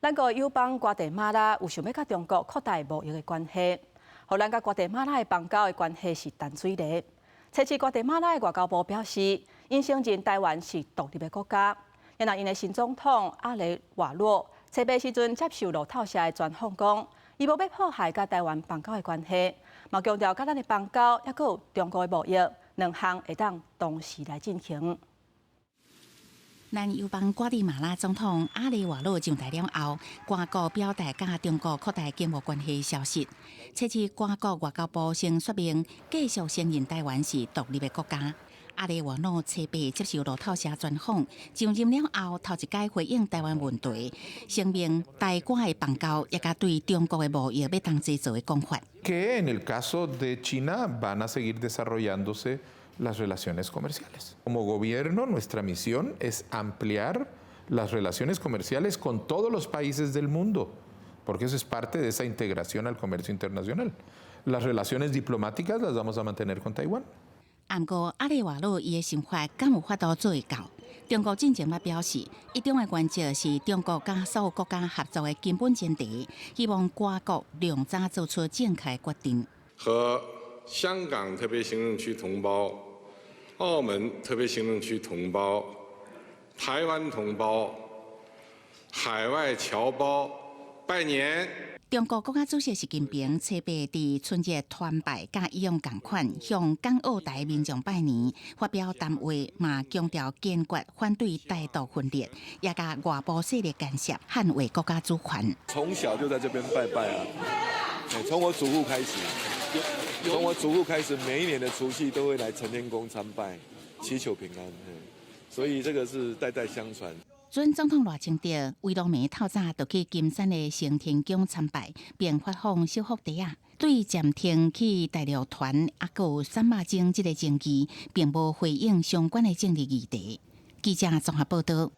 咱个友邦瓜地马拉有想要甲中国扩大贸易的关系，互咱甲瓜地马拉的邦交的关系是淡水的。这次瓜地马拉的外交部表示，因承认台湾是独立的国家。然后因的新总统阿雷瓦洛初八时阵接受路透社的专访讲，伊无要破坏甲台湾邦交的关系，嘛强调甲咱的邦交也有中国的贸易两项会当同时来进行。咱友邦瓜地马拉总统阿里瓦洛上台了后，外国表达甲中国扩大经贸关系的消息。这次外国外交部先说明，继续承认台湾是独立的国家。阿里瓦洛初八接受路透社专访，上任了后头一届回应台湾问题，声明台瓜的邦交也甲对中国的贸易要当制造的讲法。Que en el caso de China van a seguir desarrollándose las relaciones comerciales. Como gobierno, nuestra misión es ampliar las relaciones comerciales con todos los países del mundo, porque eso es parte de esa integración al comercio internacional. Las relaciones diplomáticas las vamos a mantener con Taiwán. 不过，阿里瓦洛伊的想法敢有法度做会到？中国进前捌表示，一中的原则是中国甲所有国家合作的基本前提，希望各国量早做出正确的决定。和香港特别行政区同胞、澳门特别行政区同胞、台湾同胞、海外侨胞拜年。中国国家主席习近平初八伫春节团拜甲以往同款，向港澳台民众拜年，发表谈话，嘛强调坚决反对台独分裂，也甲外部势力干涉，捍卫国家主权。从小就在这边拜拜啊，从我祖父开始，每一年的除夕都会来承天宫参拜，祈求平安。所以这个是代代相传。准总统赖清德为了暝透早就去金山的承天宫参拜，并发放小福袋啊。对暂停去大陆团还有三马精这个争议，并无回应相关的政治议题。记者综合报道。